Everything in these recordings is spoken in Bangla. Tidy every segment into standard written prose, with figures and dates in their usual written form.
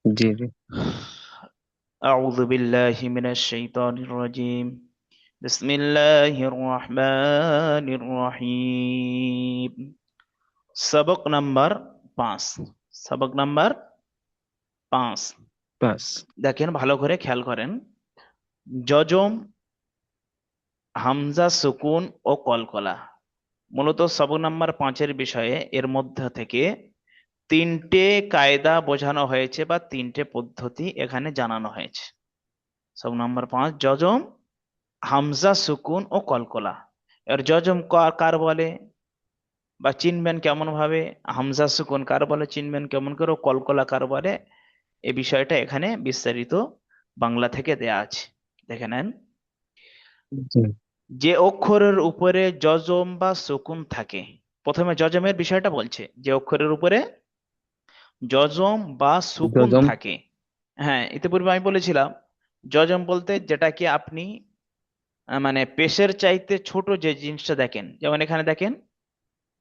জি জি। أعوذ بالله من الشيطان الرجيم. بسم الله الرحمن الرحيم. सबक नंबर 5। सबक नंबर 5। বাস। দেখেন ভালো করে খেয়াল করেন। যজম, হামজা, সুকুন ও কলকলা মূলত সবক নাম্বার 5-এর বিষয়ে এর মধ্যে থেকে তিনটে কায়দা বোঝানো হয়েছে বা তিনটে পদ্ধতি এখানে জানানো হয়েছে। সবক নাম্বার 5 যজম, হামজা, সুকুন ও কলকলা। এর যজম কার বলে বা চিনবেন কেমন ভাবে, হামজা সুকুন কার বলে চিনবেন কেমন করে, ও কলকলা কার বলে, এই বিষয়টা এখানে বিস্তারিত বাংলা থেকে দেয়া আছে। দেখে নেন। জি। যে অক্ষরের উপরে যজম বা সুকুন থাকে, প্রথমে যজমের বিষয়টা বলছে, যে অক্ষরের উপরে যজম বা সুকুন গজম। থাকে। হ্যাঁ, ইতিপূর্বে আমি বলেছিলাম যজম বলতে যেটাকে আপনি মানে পেশের চাইতে ছোট যে জিনিসটা দেখেন, যেমন এখানে দেখেন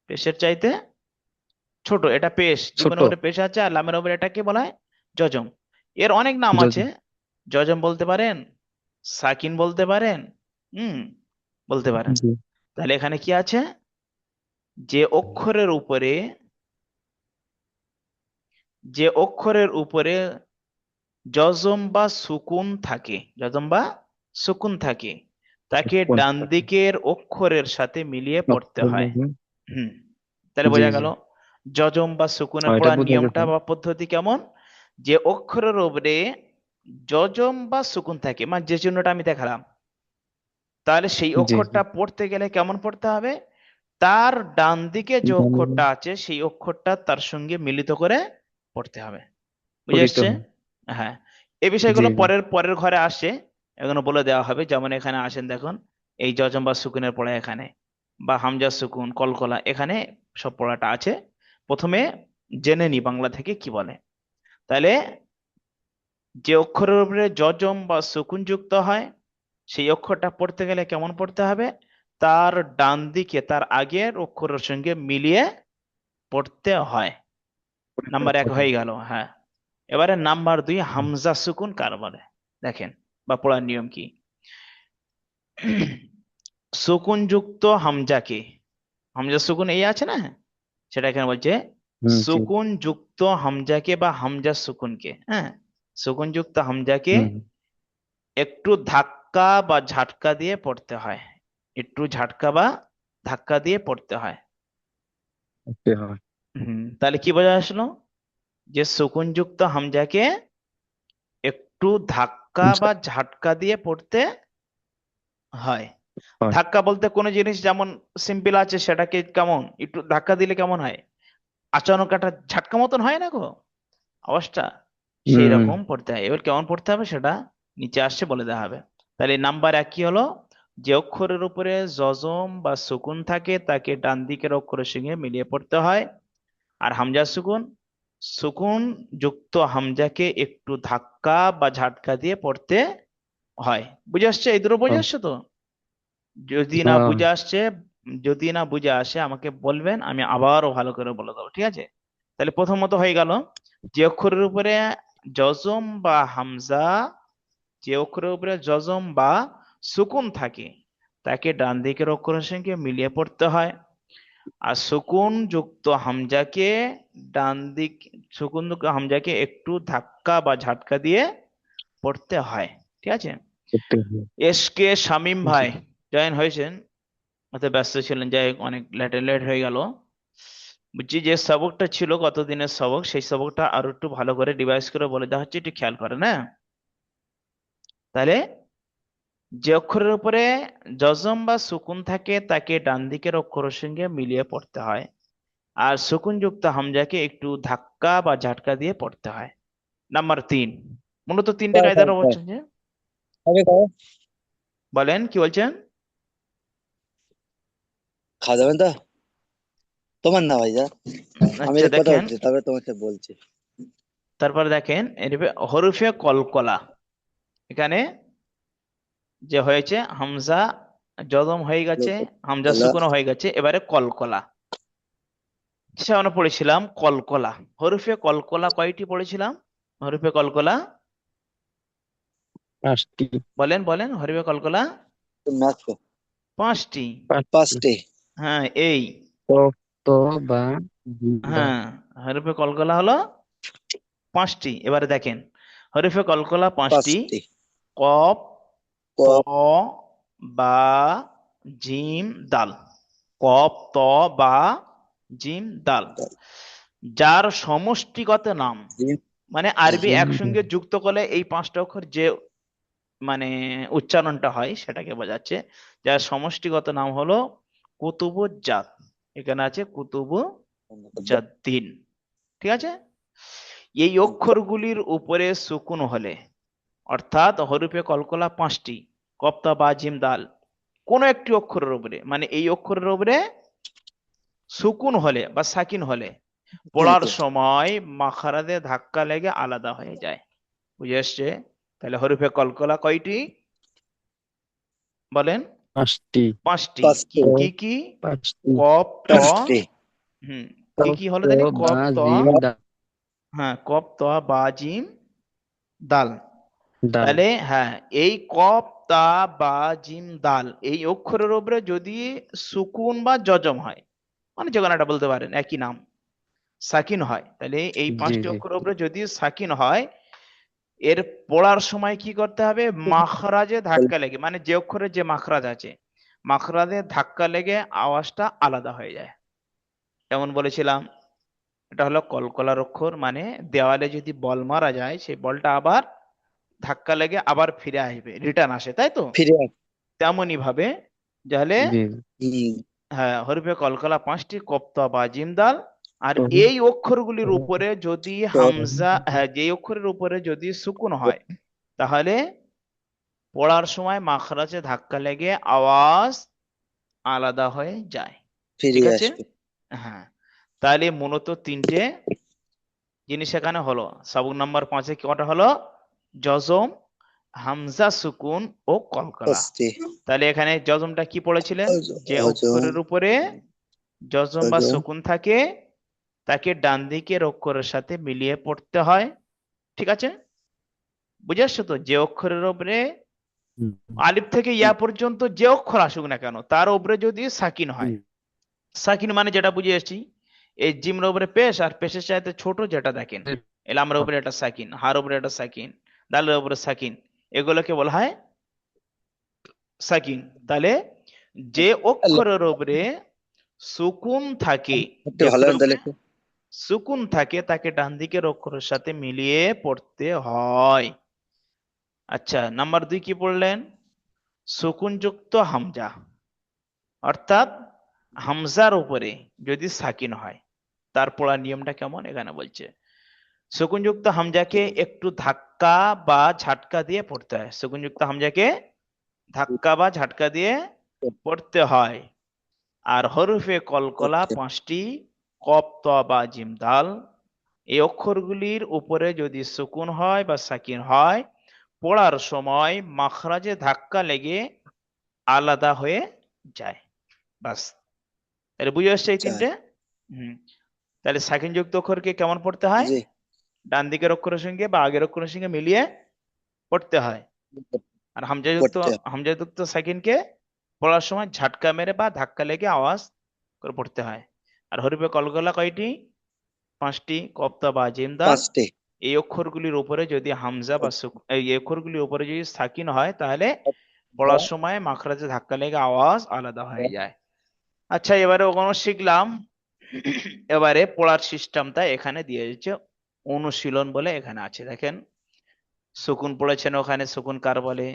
পেশের চাইতে ছোট, এটা পেশ, ছোট। জীবনের উপরে পেশ আছে আর লামের উপরে এটাকে বলা হয় যজম। এর অনেক নাম আছে। গজম। যজম বলতে পারেন, সাকিন বলতে পারেন, হুম, বলতে পারেন। জি। তাহলে এখানে কি আছে, যে অক্ষরের উপরে, যে অক্ষরের উপরে যজম বা সুকুন থাকে, যজম বা সুকুন থাকে, তাকে কোন ডান থাকে? দিকের অক্ষরের সাথে মিলিয়ে পড়তে অক্ষর, হয়। হুম। হুম, তাহলে জি বোঝা জি। গেল যজম বা সুকুনের এটা পড়ার বোঝা গেছে। নিয়মটা বা পদ্ধতি কেমন। যে অক্ষরের উপরে যজম বা সুকুন থাকে, মানে যে চিহ্নটা আমি দেখালাম, তাহলে সেই জি জি। অক্ষরটা পড়তে গেলে কেমন পড়তে হবে, তার ডান দিকে যে অক্ষরটা আছে সেই অক্ষরটা তার সঙ্গে মিলিত করে পড়তে হবে। বুঝে পড়িতে এসছে? হয়। হ্যাঁ, এই জি বিষয়গুলো জি। পরের পরের ঘরে আসে, এগুলো বলে দেওয়া হবে। যেমন এখানে আসেন দেখুন, এই যজম বা সুকুনের পড়া এখানে, বা হামজা সুকুন কলকলা এখানে সব পড়াটা আছে। প্রথমে জেনে নি বাংলা থেকে কি বলে। তাহলে যে অক্ষরের উপরে যজম বা সুকুন যুক্ত হয়, সেই অক্ষরটা পড়তে গেলে কেমন পড়তে হবে, তার ডান দিকে তার আগের অক্ষরের সঙ্গে মিলিয়ে পড়তে হয়। পড়িতে নাম্বার 1 হবে। হয়ে গেল। হ্যাঁ, এবারে নাম্বার 2, হামজা সুকুন কার বলে দেখেন, বা পড়ার নিয়ম কি। সুকুন যুক্ত হামজাকে, হামজা সুকুন এই আছে না, সেটা এখানে বলছে হুম। জি। সুকুন যুক্ত হামজাকে বা হামজা সুকুনকে, হ্যাঁ, সুকুন যুক্ত হামজাকে হুম। একটু ধাক্কা বা ঝাটকা দিয়ে পড়তে হয়। একটু ঝাটকা বা ধাক্কা দিয়ে পড়তে হয়। পড়তে হয়। তাহলে কি বোঝা আসলো, যে সুকুন যুক্ত হামজাকে একটু ধাক্কা বা ঝাটকা দিয়ে পড়তে হয়। হয়। ধাক্কা বলতে কোনো জিনিস যেমন সিম্পল আছে সেটাকে কেমন একটু ধাক্কা দিলে কেমন হয়, আচানক একটা ঝাটকা মতন হয় না গো আওয়াজটা, সেই হুম। রকম পড়তে হয়। এবার কেমন পড়তে হবে সেটা নিচে আসছে বলে দেওয়া হবে। তাহলে নাম্বার 1 কি হলো, যে অক্ষরের উপরে যজম বা সুকুন থাকে তাকে ডান দিকের অক্ষরের সঙ্গে মিলিয়ে পড়তে হয়। আর হামজা সুকুন, সুকুন যুক্ত হামজাকে একটু ধাক্কা বা ঝাটকা দিয়ে পড়তে হয়। বুঝে আসছে? এই দুটো বুঝে হ্যাঁ। আসছে তো? যদি না হ্যাঁ। বুঝে আসছে, যদি না বুঝে আসে আমাকে বলবেন, আমি আবারও ভালো করে বলে দেবো, ঠিক আছে? তাহলে প্রথমত হয়ে গেল, যে অক্ষরের উপরে যজম বা হামজা, যে অক্ষরের উপরে যজম বা সুকুন থাকে তাকে ডান দিকের অক্ষরের সঙ্গে মিলিয়ে পড়তে হয়। আর সুকুন যুক্ত হামজাকে ডান দিক, সুকুন যুক্ত হামজাকে একটু ধাক্কা বা ঝাটকা দিয়ে পড়তে হয়। ঠিক আছে? পড়তে হয়। এস কে শামীম জি। ভাই জয়েন হয়েছেন, হয়তো ব্যস্ত ছিলেন, যাই হোক, অনেক লেট হয়ে গেল। বুঝছি যে সবকটা ছিল গতদিনের সবক, সেই সবকটা আরো একটু ভালো করে রিভাইজ করে বলে দেওয়া হচ্ছে, একটু খেয়াল করেন না। তাহলে যে অক্ষরের উপরে যজম বা সুকুন থাকে তাকে ডান দিকের অক্ষরের সঙ্গে মিলিয়ে পড়তে হয়। আর সুকুন যুক্ত হামজাকে একটু ধাক্কা বা ঝাটকা দিয়ে পড়তে হয়। নাম্বার 3, মূলত তিনটে খাও খাও কায়দার খাও। বলছেন যে, খাবে খাও। বলেন কি বলছেন। খাওয়া যাবেন তো? তোমার না ভাইয়া। আমি আচ্ছা একটা কথা দেখেন, বলছি, তবে তোমাকে বলছি। তারপরে দেখেন হরফে কলকলা, এখানে যে হয়েছে হামজা যদম হয়ে গেছে, হামজা বলা। সুকুন হয়ে গেছে, এবারে কলকলা। সে আমরা পড়েছিলাম কলকলা, হরফে কলকলা কয়টি পড়েছিলাম, হরফে কলকলা পাঁচটি। বলেন বলেন, হরফে কলকলা तो मैथ को 5টি। পাঁচটি। पास्टे হ্যাঁ এই, কফ, ত, বা, জিম, দাল। হ্যাঁ হরফে কলকলা হলো 5টি। এবারে দেখেন, হরফে কলকলা 5টি। पास्टे কফ, ত, कॉप বা, জিম, দাল। কফ, ত, বা, জিম, দাল। যার সমষ্টিগত নাম, जिम মানে আরবি জিম, একসঙ্গে যুক্ত করলে এই 5টা অক্ষর যে মানে উচ্চারণটা হয় সেটাকে বোঝাচ্ছে। যার সমষ্টিগত নাম হলো কুতুবুজ্জাত। এখানে আছে কুতুবুজ্জাদ্দিন, ঠিক আছে। এই অক্ষরগুলির উপরে সুকুন হলে, অর্থাৎ হরফে কলকলা 5টি, কপ্তা বা জিম দাল, কোন একটি অক্ষরের উপরে, মানে এই অক্ষরের উপরে সুকুন হলে বা সাকিন হলে পড়ার সময় মাখরাজে ধাক্কা লেগে আলাদা হয়ে যায়। বুঝে এসছে? তাহলে হরফে কলকলা কয়টি বলেন? পাঁচটি। 5টি। কি पास्टे কি কি? পাঁচটি। কপ, ত, पास्टे হুম, কি কফ, কি হলো ত, জানি? বা, কপ, ত, জিম, দাল। হ্যাঁ কপ, ত, বা, জিম, দাল। দাল। তাহলে হ্যাঁ, এই কপ, তা, বা, জিম, দাল এই অক্ষরের উপরে যদি সুকুন বা জজম হয়, মানে যে কোনো একটা বলতে পারেন, একই নাম, সাকিন হয়, তাহলে এই জি 5টি জি। অক্ষরের উপরে যদি সাকিন হয়, এর পড়ার সময় কি করতে হবে? মাখরাজে ধাক্কা লেগে, মানে যে অক্ষরে যে মাখরাজ আছে, মাখরাজে ধাক্কা লেগে আওয়াজটা আলাদা হয়ে যায়। যেমন বলেছিলাম, এটা হলো কলকলার অক্ষর, মানে দেওয়ালে যদি বল মারা যায় সেই বলটা আবার ধাক্কা লেগে আবার ফিরে আসবে, রিটার্ন আসে, তাই তো? फिर তেমনই ভাবে তাহলে জি। হ্যাঁ, হরফে কলকলা 5টি, কপ্তা বা জিম দাল। আর তো এই অক্ষরগুলির উপরে যদি হামজা, হ্যাঁ যে অক্ষরের উপরে যদি সুকুন হয়, তাহলে পড়ার সময় মাখরাজে ধাক্কা লেগে আওয়াজ আলাদা হয়ে যায়। फिर ঠিক আছে? আসবে হ্যাঁ, তাহলে মূলত 3টে জিনিস এখানে হলো। সবক নাম্বার 5-এ কটা হলো? জজম, হামজা সুকুন ও কলকলা। পাস্টে তাহলে এখানে জজমটা কি পড়েছিলেন? যে হজম অক্ষরের উপরে জজম বা হজম সুকুন থাকে তাকে ডান দিকের অক্ষরের সাথে মিলিয়ে পড়তে হয়। ঠিক আছে, বুঝে আসছো তো? যে অক্ষরের উপরে হুম, আলিফ থেকে ইয়া পর্যন্ত যে অক্ষর আসুক না কেন, তার উপরে যদি সাকিন হয়, হুম, সাকিন মানে যেটা বুঝে এসেছি, এই জিমের উপরে পেশ, আর পেশের চাইতে ছোট যেটা দেখেন, এলামের উপরে একটা সাকিন, হার উপরে একটা সাকিন, দালের উপরে সাকিন, এগুলোকে বলা হয় সাকিন। তাহলে যে অক্ষরের উপরে সুকুন থাকে, একটু যে ভালো অক্ষরের তাহলে উপরে সুকুন থাকে তাকে ডান দিকের অক্ষরের সাথে মিলিয়ে পড়তে হয়। আচ্ছা, নাম্বার 2 কি পড়লেন? সুকুনযুক্ত হামজা, অর্থাৎ হামজার উপরে যদি সাকিন হয় তার পড়ার নিয়মটা কেমন এখানে বলছে। সুকুনযুক্ত হামজাকে একটু ধাক্কা বা ঝাটকা দিয়ে পড়তে হয়। সুকুনযুক্ত হামজাকে ধাক্কা বা ঝাটকা দিয়ে পড়তে হয়। আর হরফে কলকলা 5টি, কপ, ত, বা, জিম, দাল এই অক্ষরগুলির উপরে যদি সুকুন হয় বা সাকিন হয়, পড়ার সময় মাখরাজে ধাক্কা লেগে আলাদা হয়ে যায়। বাস, তাহলে বুঝে আসছে এই যায় 3টে। হুম, তাহলে সাকিন যুক্ত অক্ষরকে কেমন পড়তে হয়? জি ডান দিকের অক্ষরের সঙ্গে বা আগের অক্ষরের সঙ্গে মিলিয়ে পড়তে হয়। আর পড়তে হামজা যুক্ত সাকিনকে পড়ার সময় ঝাটকা মেরে বা ধাক্কা লেগে আওয়াজ করে পড়তে হয়। আর হরফে কলকলা কয়টি? 5টি, কপ্তা বা জিম দাল। পাস্টে এই অক্ষরগুলির উপরে যদি হামজা বা এই অক্ষরগুলির উপরে যদি সাকিন হয়, তাহলে পড়ার সময় মাখরাজে ধাক্কা লেগে আওয়াজ আলাদা হয়ে যায়। আচ্ছা, এবারে ওখানে শিখলাম। এবারে পড়ার সিস্টেমটা এখানে দিয়ে দিচ্ছে, অনুশীলন বলে এখানে আছে, দেখেন। সুকুন পড়েছেন, ওখানে সুকুন কার বলে,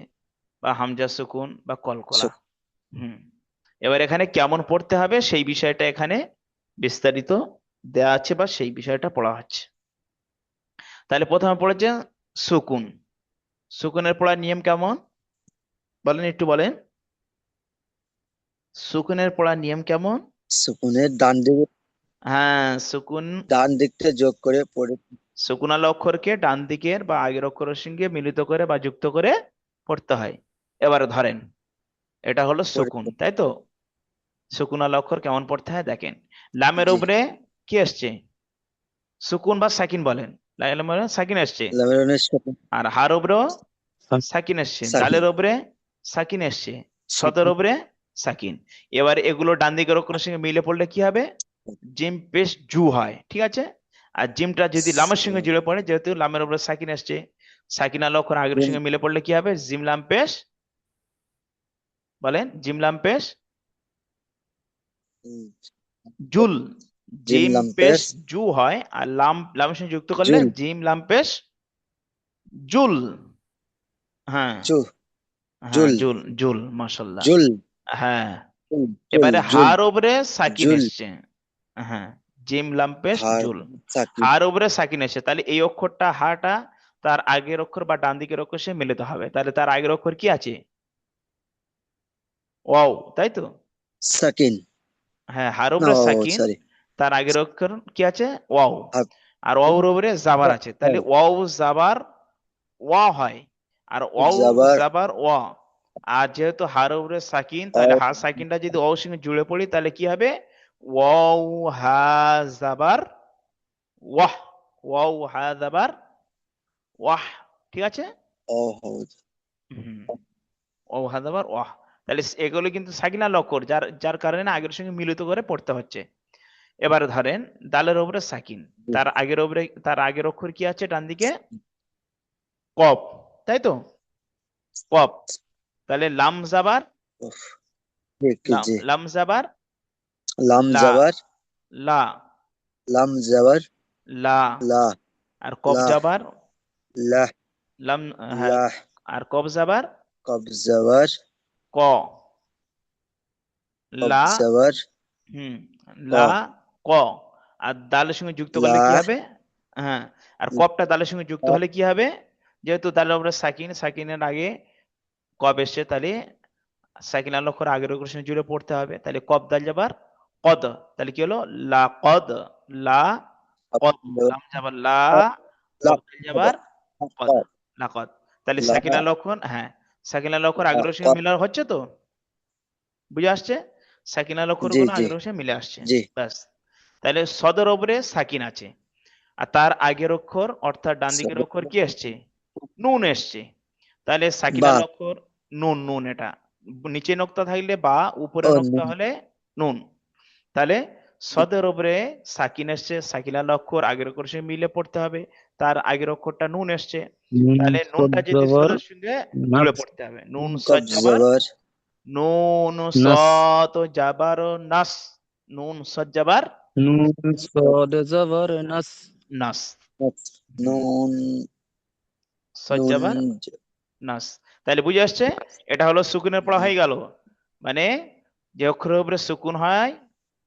বা হামজা সুকুন বা কলকলা। হুম, এবার এখানে কেমন পড়তে হবে সেই বিষয়টা এখানে বিস্তারিত দেয়া আছে, বা সেই বিষয়টা পড়া হচ্ছে। তাহলে প্রথমে পড়েছে সুকুন। সুকুনের পড়ার নিয়ম কেমন বলেন, একটু বলেন। সুকুনের পড়ার নিয়ম কেমন? সুকুনের হ্যাঁ, সুকুন, ডান দিকটা যোগ করে পড়ে সুকুনালা অক্ষরকে ডান দিকের বা আগের অক্ষরের সঙ্গে মিলিত করে বা যুক্ত করে পড়তে হয়। এবারে ধরেন, এটা হলো পড়ে সুকুন, তাই তো? সুকুনালা অক্ষর কেমন পড়তে হয় দেখেন। লামের জি উপরে কি আসছে? সুকুন বা সাকিন বলেন। লামের উপরে সাকিন আসছে, লামের উপরে আর হার উপরেও সাক- সাকিন আসছে, সাকিন। দালের উপরে সাকিন আসছে, সদের উপরে সাকিন। এবার এগুলো ডান দিকের অক্ষরের সঙ্গে মিলে পড়লে কি হবে? জিম পেশ জু হয়, ঠিক আছে। আর জিমটা যদি লামের সঙ্গে জুড়ে পড়ে, যেহেতু লামের উপরে সাকিন আসছে, সাকিন আল অক্ষর আগের জিম। সঙ্গে মিলে পড়লে কি হবে? জিম লাম পেশ, বলেন জিম লাম পেশ জুল। জিম জিম লাম পেশ পেশ জু হয়, আর লামের সঙ্গে যুক্ত করলে জুল। জিম লাম পেশ জুল। হ্যাঁ, জু হ্যাঁ, জুল জুল, জুল, মাশাল্লাহ। জুল হ্যাঁ, জুল এবারে জুল হার উপরে সাকিন জুল এসছে। হ্যাঁ, জিম লাম পেশ হার জুল, সাকিন। হার উপরে সাকিন এসছে, তাহলে এই অক্ষরটা হাটা তার আগের অক্ষর বা ডান দিকের অক্ষর সে মিলিত হবে, তাহলে তার আগের অক্ষর কি আছে? ওয়াও, তাই তো? সাকিন। হ্যাঁ, হার ও উপরে সাকিন, সরি। তার আগের অক্ষর কি আছে? ওয়াও। আর ওয়াওর উপরে জাবার আছে, তাহলে ওয়াও জাবার ওয়া হয়, আর ওয়াও জাবার জাবার ওয়া। আর যেহেতু হার উপরে সাকিন, তাহলে হা সাকিনটা যদি ওয়াও সঙ্গে জুড়ে পড়ি, তাহলে কি হবে? ওয়াও হা জাবার ওয়াহ, ওয়াও হা জাবার ওয়াহ, ঠিক আছে। ও হুম, ওয়াও হা জাবার ওয়াহ। তাহলে এগুলো কিন্তু সাকিনা লক্ষর, যার যার কারণে আগের সঙ্গে মিলিত করে পড়তে হচ্ছে। এবারে ধরেন দালের উপরে সাকিন, তার আগের অক্ষর কি আছে ডান দিকে? কফ, তাই তো? কফ। তাহলে লাম জাবার লাম, জি। লাম জাবার লাম লা, জাবার লা, লাম জাবার লা। লা আর কফ লা জাবার লাহ লাম, হ্যাঁ, লাহ আর কফ জাবার কব জাবার ক, কব লা, জাবার হুম, ক লা, ক। আর দালের সঙ্গে যুক্ত করলে কি লাহ হবে? হ্যাঁ, আর কফটা দালের সঙ্গে যুক্ত হলে কি হবে? যেহেতু দালের উপরে সাকিন, সাকিনের আগে কফ এসছে, তাহলে সাকিন আল অক্ষর আগের অক্ষরের সঙ্গে জুড়ে পড়তে হবে, তাহলে কফ দাল যাবার কদ, তাহলে কি হলো? লা কদ, লা কদ, লাম যাবার লা, কফ দাল যাবার কদ, লা কদ। তাহলে সাকিন আল অক্ষর, হ্যাঁ, সাকিন আল অক্ষর আগের অক্ষরের সঙ্গে মিলা হচ্ছে তো, বুঝে আসছে? সাকিন আল অক্ষর জি গুলো জি আগের অক্ষরে মিলে আসছে, জি ব্যাস। তাহলে সদর উপরে সাকিন আছে, আর তার আগের অক্ষর অর্থাৎ ডান দিকের অক্ষর কি এসছে? নুন এসছে। তাহলে বা সাকিনাল অক্ষর নুন, নুন এটা নিচে নোক্তা থাকলে বা, উপরে ও নোক্তা হলে নুন। তাহলে সদের উপরে সাকিন এসছে, সাকিনাল অক্ষর আগের অক্ষর সঙ্গে মিলে পড়তে হবে, তার আগের অক্ষরটা নুন এসছে, নুন তাহলে নুনটা যদি সজ্জাবার সদের সঙ্গে জুড়ে নাস পড়তে হবে। নুন কব সজ্জাবার জাবার নুন নাস সত জাবার নাস, নুন সজ্জাবার নুন সদ জাবার নাস নাস, নুন নুন সজ্জাবার নাস। তাহলে বুঝে আসছে? এটা হলো সুকুনের পড়া হয়ে গেল। মানে যে অক্ষরের উপরে সুকুন হয়,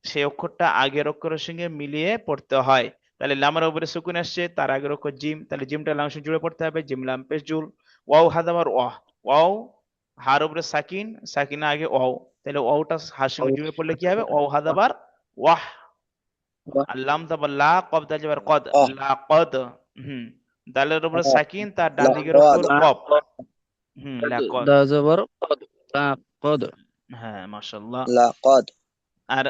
সেই অক্ষরটা আগের অক্ষরের সঙ্গে মিলিয়ে পড়তে হয়। তাহলে লামের উপরে সুকুন আসছে, তার আগের অক্ষর জিম, তাহলে জিমটা লামের সঙ্গে জুড়ে পড়তে হবে, জিম লাম পেশ জুল। ওয়াও হাদাবার ওয়াহ, ওয়াও হার উপরে সাকিন, সাকিন আগে ওয়াও, তাহলে ওয়াওটা হার সঙ্গে জুড়ে পড়লে কি হবে? ওয়াও হাদাবার ওয়াহ। আর লাম দাবার লা, কফ দাল যাবার কদ, আহ লা কদ। হুম, দালের উপরে সাকিন, তার ডান দিকের লাকদ অক্ষর কফ। হুম, লাকদ। দা জাবার কদ তা কদ হ্যাঁ, মাশাআল্লাহ। লাকদ আর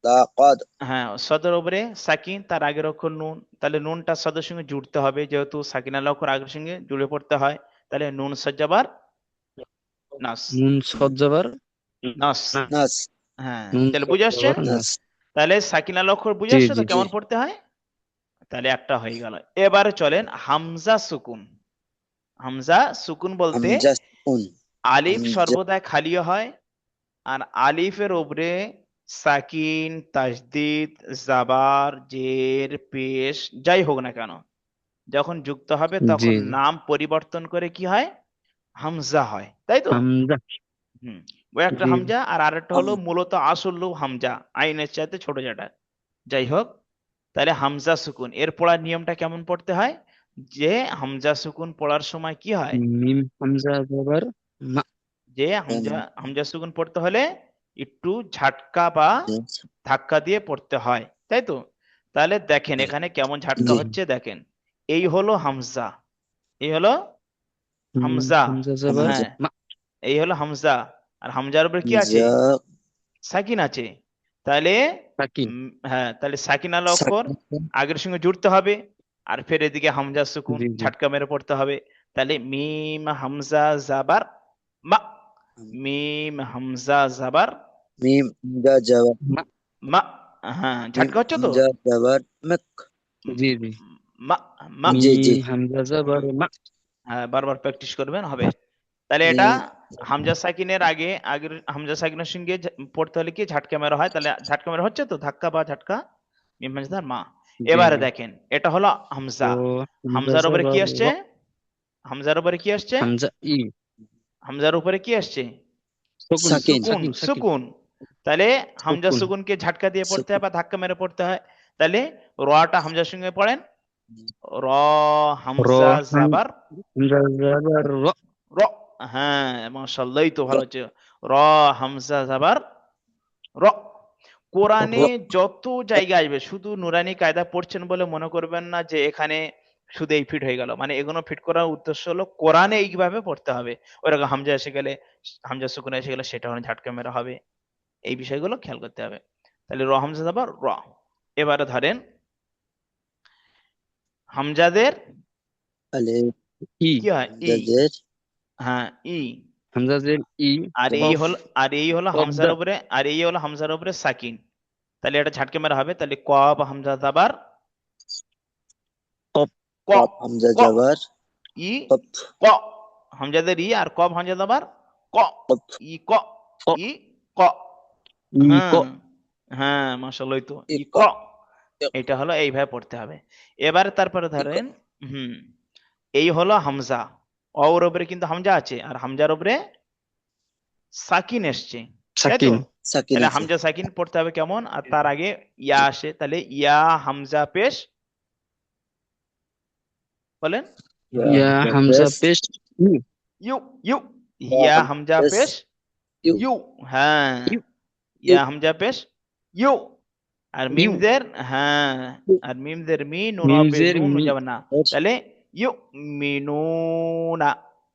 লাকদ হ্যাঁ, সদর উপরে সাকিন, তার আগের অক্ষর নুন, তাহলে নুনটা সদের সঙ্গে জুড়তে হবে, যেহেতু সাকিন আল অক্ষর আগের সঙ্গে জুড়ে পড়তে হয়, তাহলে নুন সজ্জাবার নাস, নুন সজ্জাবার নাস। নাস হ্যাঁ, নুন তাহলে বুঝে আসছে? সজ্জাবার নাস নাস তাহলে সাকিন আল অক্ষর বুঝে জি আসছে তো জি জি কেমন পড়তে হয়? তাহলে একটা হয়ে গেল। এবারে চলেন হামজা সুকুন। হামজা সুকুন বলতে হামজা সুকুন আলিফ হামজা সর্বদা খালিও হয়, আর আলিফের উপরে সাকিন, তাসদিদ, জাবার, জের, পেশ যাই হোক না কেন, যখন যুক্ত হবে জি তখন জি নাম পরিবর্তন করে কি হয়? হামজা হয়, তাই তো? হামজা হুম, ওই একটা জি হামজা, আর আরেকটা হাম হলো মূলত আসল হামজা, আইনের চাইতে ছোট যেটা, যাই হোক। তাহলে হামজা সুকুন এর পড়ার নিয়মটা কেমন পড়তে হয়? যে হামজা সুকুন পড়ার সময় কি হয়? মিম হামজা জাবার মা যে হামজা হামজা সুকুন পড়তে হলে একটু ঝাটকা বা ধাক্কা দিয়ে পড়তে হয়, তাই তো? তাহলে দেখেন এখানে কেমন ঝাটকা জি হচ্ছে, দেখেন। এই হলো হামজা, এই হলো মিম হামজা, হামজা জাবার হামজা হ্যাঁ, মা এই হলো হামজা। আর হামজার উপরে কি আছে? হামজা সাকিন আছে। তাহলে সাকিন হ্যাঁ, তাহলে সাকিন আল অক্ষর সাকিন আগের সঙ্গে জুড়তে হবে, আর ফের এদিকে হামজা সুকুন জি জি ঝাটকা মেরে পড়তে হবে। তাহলে মিম হামজা জাবার মা, মিম হামজা জাবার মিম হামজা জবর মা মা। হ্যাঁ, মিম ঝাটকা হচ্ছে তো। হামজা জবর মক। জি জি মা, মা। জি জি মিম হামজা জবর মা হ্যাঁ, বারবার প্র্যাকটিস করবেন, হবে। তাহলে এটা মিম হামজা সাকিনের আগে, আগের হামজা সাকিনের সঙ্গে পড়তে হলে কি ঝাটকা মেরা হয়, তাহলে ঝাটকা মেরা হচ্ছে তো, ধাক্কা বা ঝাটকা, মিম হামজার মা। জি এবারে জি দেখেন, এটা হলো তো হামজা। হামজা হামজার উপরে কি জবর আসছে? হামজার উপরে কি আসছে? হামজা ই হামজার উপরে কি আসছে? সুকুন সাকিন সুকুন, সাকিন সাকিন সুকুন। তাহলে হামজা সুকুন সুকুনকে ঝাটকা দিয়ে পড়তে হয় সুকুন বা ধাক্কা মেরে পড়তে হয়। তাহলে রটা হামজার সঙ্গে পড়েন, র র হামজা হাম জাবার হামজা জবর র র। হ্যাঁ, মাশাআল্লাহ, এই তো র ভালো হচ্ছে। র হামজা জাবার র। র কোরআনে যত জায়গা আসবে, শুধু নুরানি কায়দা পড়ছেন বলে মনে করবেন না যে এখানে শুধু এই ফিট হয়ে গেল, মানে এগুলো ফিট করার উদ্দেশ্য হলো কোরআনে এইভাবে পড়তে হবে। ওইরকম হামজা এসে গেলে, হামজা সুকুন এসে গেলে সেটা ঝাটকা মেরা হবে। এই বিষয়গুলো খেয়াল করতে হবে। তাহলে র হামজা আবার র। এবারে ধরেন হামজাদের আলিফ ই কি হয়? ই। হামজা জের হ্যাঁ, ই। হামজা জের ই আর এই কফ হলো, আর এই হলো কফ হামজার দা উপরে, আর এই হলো হামজার উপরে সাকিন। তাহলে এটা ঝাটকে মারা হবে। তাহলে কব হামজা আবার কফ ক। কফ হামজা ক, জবর ই, কফ ক। হামজাদের ই আর কব হামজা আবার ক। কফ ই ক, ক ই ক। ই ক হ্যাঁ, হ্যাঁ, মাশাআল্লাহ, এই তো ই ইক ক। ইক এটা হলো এইভাবে পড়তে হবে। এবারে তারপরে ইক ধরেন, হুম, এই হলো হামজা। অর উপরে কিন্তু হামজা আছে, আর হামজার উপরে সাকিন এসছে, তাই তো। সাকিন সাকিন তাহলে আছে হামজা সাকিন পড়তে হবে কেমন, আর তার আগে ইয়া আসে, তাহলে ইয়া হামজা পেশ, বলেন। ইয়া ইয়া হামজা হামজা পেশ পেশ ই ইউ, ইউ। ইয়া ইয়া হামজা হামজা পেশ পেশ ইউ ইউ। হ্যাঁ, ইউ ইয়া হামজা পেশ ইউ। আর ইউ মিমদের, হ্যাঁ, ইউ আর মিমদের মি, নুন মিম হবে, জের নুন মি যাবে না। এর তাহলে ইউ মিনুনা,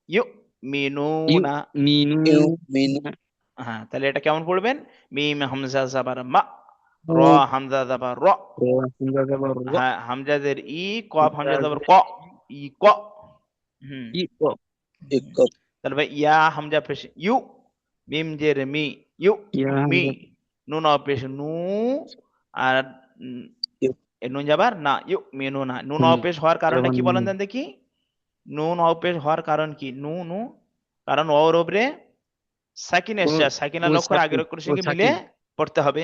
ইউ ইউ মিনুনা। মিনু ইউ মিন হ্যাঁ, তাহলে এটা কেমন পড়বেন? মিম হামজা জাবার মা, র হামজা জাবার র। র হামজা জবর র হ্যাঁ, হামজাদের ই, কফ হামজা হামজা জাবার জের ক, ই ক। হুম, ই ক ইক হুম। তাহলে ভাই ইয়া হামজা পেশ ইউ, মিম জের মি, ইউ ইয়া মি। হামজা নুন পেশ নু, আর উম, ইউ এ নুন যাবার না, ইউ মিনু না। নুন হুম অপেশ হওয়ার কারণটা জবর কি নু বলেন দেন দেখি? নুন অপেশ হওয়ার কারণ কি? নু নু, কারণ ওর উপরে সাকিন ও এসছে, আর সাকিন ও আল অক্ষর আগের সাকিন অক্ষরের ও সঙ্গে মিলে সাকিন পড়তে হবে।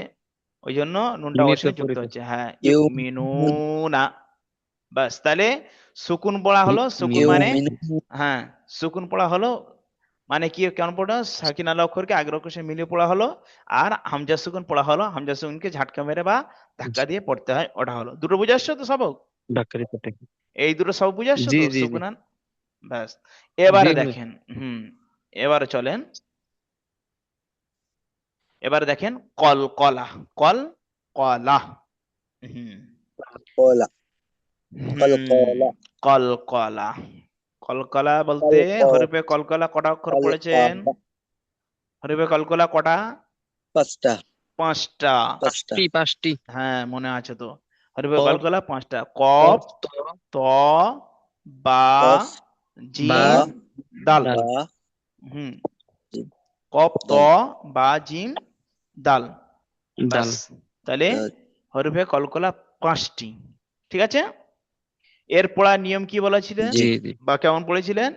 ওই জন্য নুনটা ওর মিলিত সঙ্গে যুক্ত পড়িত হচ্ছে। হ্যাঁ, ইউ ইউ মিনু না। বাস, তাহলে সুকুন পড়া হলো। সুকুন ইউ মিনু মানে, মিন হ্যাঁ, সুকুন পড়া হলো মানে কি, কেমন পড়া? সাকিন আল অক্ষরকে আগের অক্ষরের সঙ্গে মিলিয়ে পড়া হলো। আর হামজা সুকুন পড়া হলো, হামজা সুকুনকে ঝাটকা মেরে বা ধাক্কা দিয়ে পড়তে হয়, ওটা হলো। দুটো বুঝে আসছো তো সবক? ডাক্তারি পটে এই দুটো সব বুঝে আসছো জি তো, জি জি সুকুনান? ব্যাস। জি এবারে হুজুর দেখেন, এবারে চলেন, এবারে দেখেন কল কলা, কল কলা। হুম, কলা হুম, কলকলা কলকলা। কলকলা বলতে কলকলা হরফে কলকলা কটা অক্ষর পড়েছেন? কলকলা হরফে কলকলা কটা? পাঁচটা পাঁচটা। পাঁচটা পাঁচটি হ্যাঁ, মনে আছে তো। হরফে কফ কলকলা পাঁচটা। কফ কফ, ত ত, বা, বা কফ বা জিম, দাল। দাল বা হুম, জিম, কফ, ত, দাল বা, জিম, দাল। দাল ব্যাস। তাহলে দাল হরফে কলকলা পাঁচটি। ঠিক আছে। এর পড়ার নিয়ম কি বলেছিলেন জি জি জি বা কেমন পড়েছিলেন?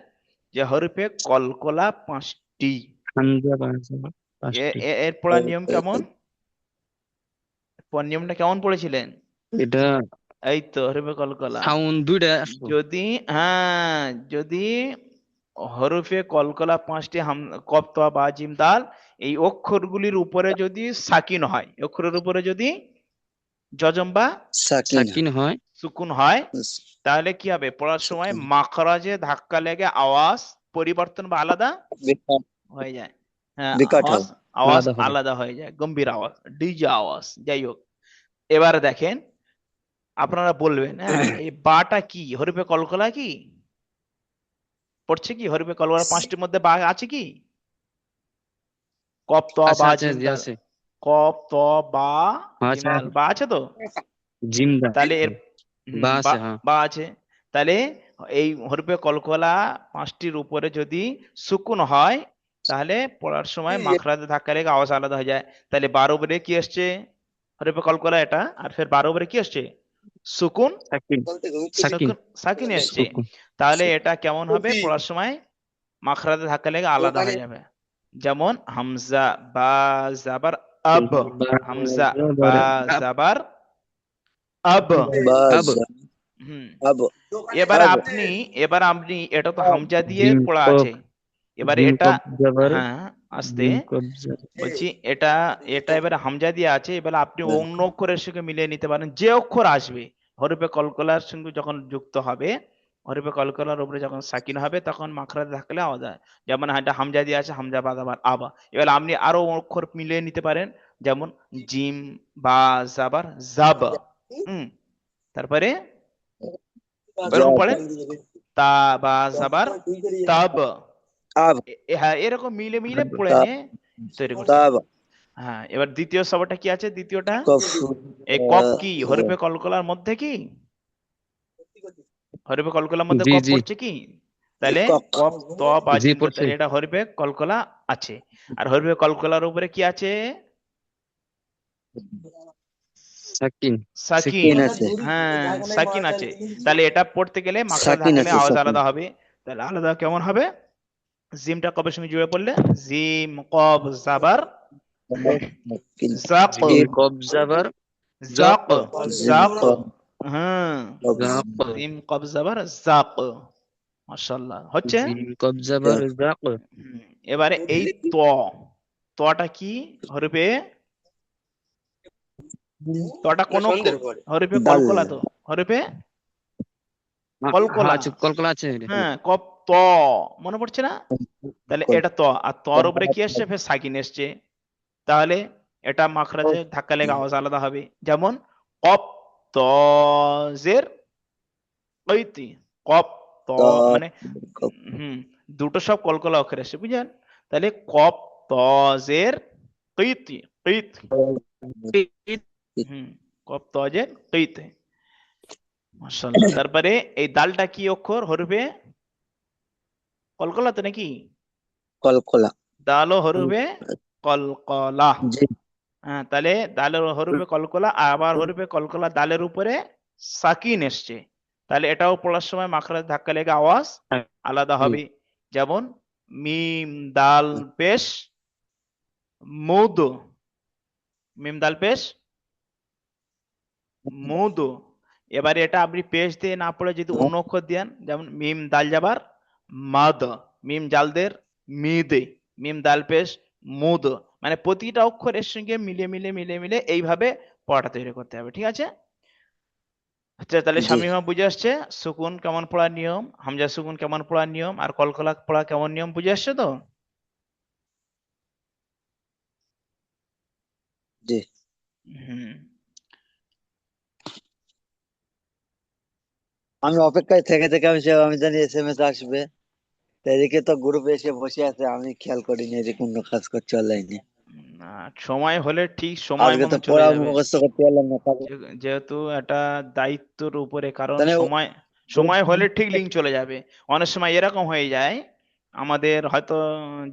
যে হরফে কলকলা পাঁচটি। হামজা বাজা পাঁচটি এর পড়ার নিয়ম কেমন? নিয়মটা কেমন পড়েছিলেন? এটা এই তো হরফে কলকলা। সাউন্ড দুইটা আসলো যদি, হ্যাঁ, যদি হরফে কলকলা পাঁচটি, কফ, ত, বা, জিম, দাল, এই অক্ষরগুলির উপরে যদি সাকিন হয়, অক্ষরের উপরে যদি জজম বা সাকিনা সাকিন হয় সুকুন হয়, তাহলে কি হবে? পড়ার সময় সাকিনা মাখরাজে ধাক্কা লেগে আওয়াজ পরিবর্তন বা আলাদা বিকাট হয়ে যায়। হ্যাঁ, বিকাট আওয়াজ, হবে আওয়াজ আলাদা হবে আলাদা হয়ে যায়, গম্ভীর আওয়াজ, ডিজে আওয়াজ, যাই হোক। এবারে দেখেন, আপনারা বলবেন, হ্যাঁ, এই বাটা কি? হরফে কলকলা কি পড়ছে কি? হরফে কলকলা পাঁচটির মধ্যে বা আছে কি? কপ, ত, আছে বা, আছে জিম, জি দাল। আছে কপ, ত, বা, জিম, আছে দাল, বা আছে তো। জিন্দা তাহলে এর, বা বা আছে, হ্যাঁ। বা আছে। তাহলে এই হরফে কলকলা পাঁচটির উপরে যদি সুকুন হয় তাহলে পড়ার সময় মাখরাজে ধাক্কা লেগে আওয়াজ আলাদা হয়ে যায়। তাহলে 12 উপরে কি আসছে? হরফে কলকলা এটা, আর ফের 12 উপরে কি আসছে? সুকুন। সাকিন। সাকিন। সুকুন সাকিন এসছে। সুকুন। তাহলে এটা কেমন হবে পড়ার সময়? মাখরাজে ধাক্কা লেগে আলাদা হয়ে যাবে। যেমন হামজা বা জাবার আব, হামজা বা জাবার আব। আব। হুম। अब এবার अब আপনি এবার আপনি এটা তো হামজা দিয়ে জিম পড়া কব। আছে। এবার জিম এটা, কব জাবার। হ্যাঁ আস্তে জিম কব জাবার। বলছি, এটা এটা এবারে হামজা দিয়ে আছে। এবার আপনি অন্য অক্ষরের সঙ্গে মিলিয়ে নিতে পারেন, যে অক্ষর আসবে হরফে কলকলার সঙ্গে যখন যুক্ত হবে, হরফে কলকলার উপরে যখন সাকিন হবে তখন মাখরাজ থাকলে আওয়াজ হয়। যেমন এটা হামজা দিয়ে আছে, হামজা বাদ আবার আবা। এবার আপনি আরো অক্ষর মিলিয়ে নিতে পারেন, যেমন জিম বা জাবার জাব। হুম। তারপরে এরকম जब পড়েন তা বা জাবার তাব। अब হ্যাঁ, এরকম মিলে মিলে আব। পড়ে নিয়ে তৈরি করতে तब হবে। হ্যাঁ, এবার দ্বিতীয় শব্দটা কি আছে? দ্বিতীয়টা कफ এই কপ কি হরফে কলকলার মধ্যে কি? হরফে কলকলার মধ্যে জি কপ জি পড়ছে কি? তাহলে कक কপ ত বা জি জিম ত, পড়ছে। তাহলে এটা হরফে কলকলা আছে। আর হরফে কলকলার উপরে কি আছে? সাকিন। সাকিন। সিকিন। किन আছে হ্যাঁ, সাকিন আছে। তাহলে এটা পড়তে গেলে মাখরাজ সাকিন থাকলে আছে আওয়াজ সাকিন আলাদা হবে। তাহলে আলাদা কেমন হবে? জিমটা কবের সঙ্গে জুড়ে পড়লে? জিম কব জাবার किन জাক। জিম কব জাবার। জাক। জাক। जिम জাক। कफ হ্যাঁ, জাক। জিম কব জাবার জাক। মাশাআল্লাহ, হচ্ছে। জিম কব জাবার জাক। হুম, এবারে এই ত, তটা কি হরফে? তটা কোন অক্ষর? হরফে दाल কলকলা তো, হরফে হ্যাঁ কলকলা। আছে, কলকলা আছে এখানে। হ্যাঁ, কপ ত, মনে পড়ছে না? তাহলে এটা ত, আর তর উপরে কি আসছে? ফের সাকিন এসছে। তাহলে এটা মাখরাজে ধাক্কা লেগে আওয়াজ আলাদা হবে। যেমন কপ ত জের কৈতি, কপ ত মানে कफ হুম, দুটো সব কলকলা অক্ষর আসছে, বুঝলেন? তাহলে কপ ত জের কৈতি, কৈত। হুম, কপ ত জের কৈত। মাশাআল্লাহ। তারপরে এই দালটা কি অক্ষর হরফে কলকলা তো নাকি? कलकला দাল ও হরফে কলকলা। जिम হ্যাঁ, তাহলে দালের হরফে কলকলা, আবার হরফে কলকলা দালের উপরে সাকিন এসছে। তাহলে এটাও পড়ার সময় মাখরাজ ধাক্কা লেগে আওয়াজ আলাদা হবে। যেমন মিম দাল পেশ মুদ, মিম দাল পেশ মুদ। এবারে এটা আপনি পেশ দিয়ে না পড়ে যদি অন্য অক্ষর দেন, যেমন মিম দাল যাবার মাদ, মিম জালদের মিদে, মিম দাল পেশ মুদ, মানে প্রতিটা অক্ষরের সঙ্গে মিলে এইভাবে পড়াটা তৈরি করতে হবে, ঠিক আছে? আচ্ছা, তাহলে जी শামীমা বুঝে আসছে সুকুন কেমন পড়ার নিয়ম, হামজা সুকুন কেমন পড়ার নিয়ম, আর কলকলা পড়া কেমন নিয়ম বুঝে আসছে তো? जी হুম। আমি অপেক্ষায় থেকে থেকে আমি জানি এসএমএস আসবে, তো এদিকে তো গ্রুপে এসে বসে আছে, আমি খেয়াল করিনি যে কোনো কাজ করছে অনলাইনে। না, সময় হলে ঠিক সময় আজকে তো মতন চলে পড়া যাবে। মুখস্থ করতে পারলাম না যেহেতু এটা দায়িত্বের উপরে, কারণ তাহলে সময় সময় হলে ঠিক লিঙ্ক চলে যাবে। অনেক সময় এরকম হয়ে যায় আমাদের হয়তো,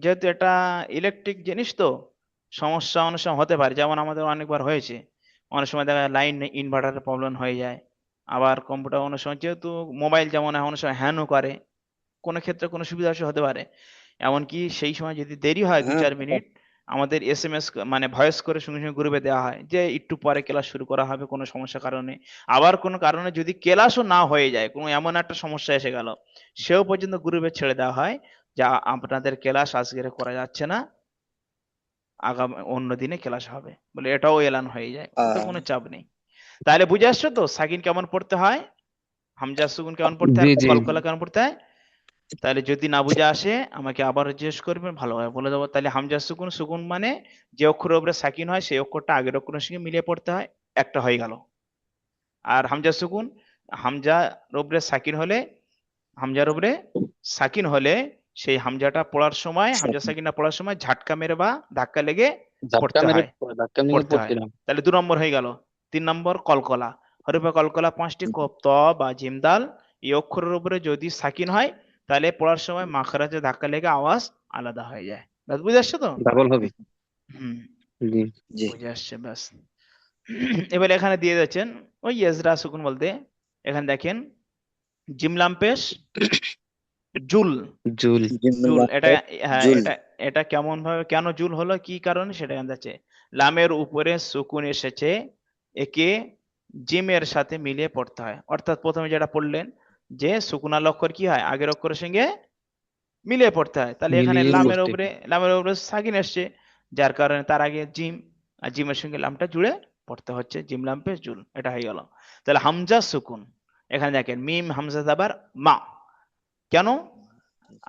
যেহেতু এটা ইলেকট্রিক জিনিস তো সমস্যা অনেক সময় হতে পারে, যেমন আমাদের অনেকবার হয়েছে। অনেক সময় দেখা যায় লাইন নেই, ইনভার্টারের প্রবলেম হয়ে যায়। আবার কম্পিউটার অনেক সময়, যেহেতু মোবাইল যেমন হয়, অনেক সময় হ্যাংও করে, কোনো ক্ষেত্রে কোনো সুবিধা অসুবিধা হতে পারে। এমনকি সেই সময় যদি দেরি হয় দু হ্যাঁ চার মিনিট, আমাদের এসএমএস মানে ভয়েস করে সঙ্গে সঙ্গে গ্রুপে দেওয়া হয় যে একটু পরে ক্লাস শুরু করা হবে কোনো সমস্যার কারণে। আবার কোনো কারণে যদি ক্লাসও না হয়ে যায়, কোনো এমন একটা সমস্যা এসে গেল, সেও পর্যন্ত গ্রুপে ছেড়ে দেওয়া হয় যা আপনাদের ক্লাস আজকে করা যাচ্ছে না, আগামী অন্য দিনে ক্লাস হবে বলে, এটাও এলান হয়ে যায়, ওতে কোনো চাপ নেই। তাহলে বুঝে আসছো তো সাকিন কেমন পড়তে হয়, হামজা সুকুন কেমন পড়তে হয়, জি আর জি। কলকলা কেমন পড়তে হয়। তাহলে যদি না বুঝে আসে আমাকে আবার জিজ্ঞেস করবেন, ভালোভাবে বলে দেবো। তাহলে হামজা সুকুন, সুকুন মানে যে অক্ষরের উপরে সাকিন হয় সেই অক্ষরটা আগের অক্ষরের সঙ্গে মিলিয়ে পড়তে হয়, একটা হয়ে গেল। আর হামজা সুকুন, হামজার উপরে সাকিন হলে, হামজার উপরে সাকিন হলে সেই হামজাটা পড়ার সময়, হামজা সাকিনটা পড়ার সময় ঝাটকা মেরে বা ধাক্কা লেগে ধাক্কা পড়তে মেরে হয়, ধাক্কা মেরে পড়তে হয়। পড়ছিলাম। তাহলে 2 নম্বর হয়ে গেল। 3 নম্বর কলকলা, হরফে কলকলা 5টি, কফ, ত বা জিম, দাল। এই অক্ষরের উপরে যদি সাকিন হয় তাহলে পড়ার সময় মাখরাজে ধাক্কা লেগে আওয়াজ আলাদা হয়ে যায়। ব্যাস বুঝে আসছে তো? ডাবল হবে। হুম, জি। জি বুঝে আসছে ব্যাস। এবার এখানে দিয়ে যাচ্ছেন ওই ইজরা সুকুন বলতে, এখানে দেখেন জিম লাম পেশ জুল। জুল। জুল এটা, হ্যাঁ জুল এটা, এটা কেমন ভাবে কেন জুল হলো, কি কারণে সেটা জানতে চাচ্ছে। লামের উপরে সুকুন এসেছে, একে জিমের সাথে মিলিয়ে পড়তে হয়। অর্থাৎ প্রথমে যেটা পড়লেন যে সুকুনাল অক্ষর কি হয়, আগের অক্ষরের সঙ্গে মিলিয়ে পড়তে হয়। তাহলে এখানে মিলিয়ে পড়তে। লামের উপরে সাকিন এসছে, যার কারণে তার আগে জিম, আর জিমের সঙ্গে লামটা জুড়ে পড়তে হচ্ছে, জিম লাম পেশ জুল, এটা হয়ে গেল। তাহলে হামজা সুকুন, এখানে দেখেন মিম হামজা আবার মা, কেন?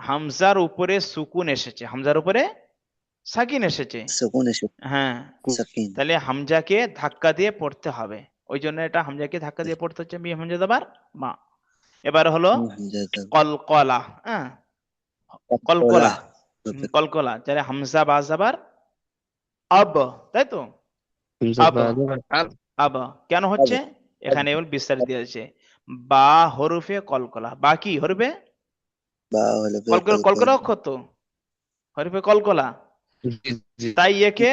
হামজার উপরে সুকুন এসেছে, হামজার উপরে সাকিন এসেছে। সুকুন এসে হ্যাঁ, সাকিন তাহলে হামজাকে ধাক্কা দিয়ে পড়তে হবে, ওই জন্য এটা হামজাকে ধাক্কা দিয়ে পড়তে হচ্ছে মিম হামজা আবার মা। এবার হলো কলকলা, হ্যাঁ কলকলা, কলকলা, তাহলে হামজা বা জাবার আব, তাই তো? হামজা আব, বা জাবার আব। আব কেন হচ্ছে, এখানে এবার বিস্তারিত দিয়েছে। বা হরফে কলকলা, বা কি হরফে বা হলো কলকলা, কলকলা অক্ষর তো হরফে কলকলা, জি জি। তাই একে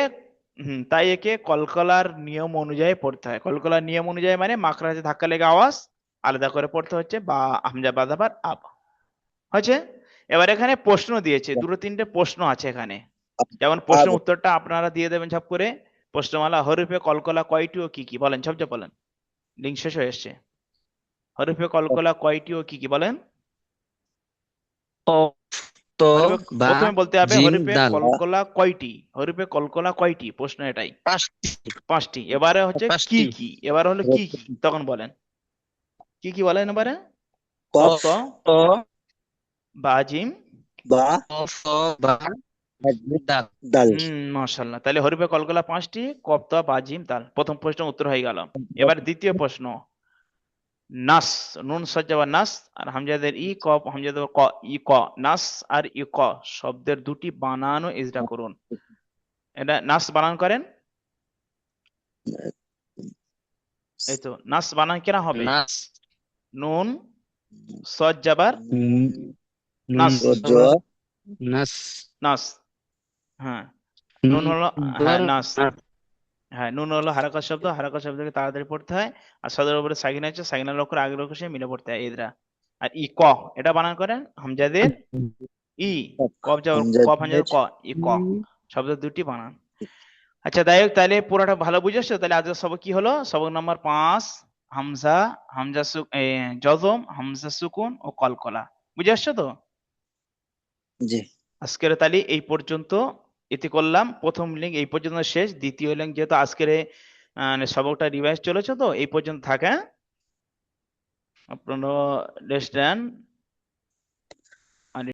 তাই একে কলকলার নিয়ম অনুযায়ী পড়তে হয়। কলকলার নিয়ম অনুযায়ী মানে মাখরাজে ধাক্কা লেগে আওয়াজ আলাদা করে পড়তে হচ্ছে, বা হামজা বাজাবার আব হয়েছে। এবার এখানে প্রশ্ন দিয়েছে, দুটো তিনটে প্রশ্ন আছে এখানে, যেমন প্রশ্নের উত্তরটা আপনারা দিয়ে দেবেন ঝপ করে। প্রশ্নমালা, হরফে কলকলা কয়টি ও কি কি, বলেন ঝপঝপ বলেন, লিঙ্ক শেষ হয়ে এসছে। হরফে কলকলা কয়টি ও কি কি বলেন। কফ, ত, হরফে বা, প্রথমে বলতে হবে জিম, হরফে দাল। কলকলা কয়টি, হরফে কলকলা কয়টি, প্রশ্ন এটাই। 5টি। 5টি। এবারে হচ্ছে কি 5টি। কি, এবার হলো কি কি, তখন বলেন কি কি বলেন এবারে। কফ, কফ ত, ত, বা, জিম, বা কফ, ত, বা, দাল। দাল। মাশাআল্লাহ। তাহলে হরফে কলকলা 5টি, কফ, ত, বা, জিম, দাল। প্রথম প্রশ্ন উত্তর হয়ে গেল। এবার দ্বিতীয় প্রশ্ন, নাস, নুন সজ্জা নাস আর হামজাদের ই, কফ হামজাদের ক, ই ক, নাস আর ই ক শব্দের দুটি বানান ও ইজরা করুন। এটা নাস বানান করেন, এই তো নাস বানান কেনা হবে, নাস। নুন সজ্জাবার নুন নাস, জাবার নাস। নাস, হ্যাঁ নুন নুন হলো, হ্যাঁ জাবার নাস, নাস। হ্যাঁ নুন হলো হারাকাত শব্দ, হারাকাত শব্দকে তাড়াতাড়ি পড়তে হয়, আর সদর উপরে সাকিন আছে, সাকিনের অক্ষর আগের অক্ষর সঙ্গে মিলে পড়তে হয় ইদরা। আর ই ক, এটা বানান করেন হামজাদের ই, কফ যাবার কফ হামজাদের ক, ই ক শব্দ দুটি বানান। আচ্ছা যাই হোক, তাহলে পুরোটা ভালো বুঝেছো। তাহলে আজকের সবক কি হলো, সবক নাম্বার 5, হামজা, জজম, হামজা সুকুন ও কলকলা, বুঝে আসছো তো? জি আজকের তাহলে এই পর্যন্ত এতে করলাম, প্রথম লিঙ্ক এই পর্যন্ত শেষ। দ্বিতীয় লিঙ্ক যেহেতু আজকের সবকটা রিভাইজ চলেছে তো এই পর্যন্ত থাকে, আপনারা রেস্ট নেন।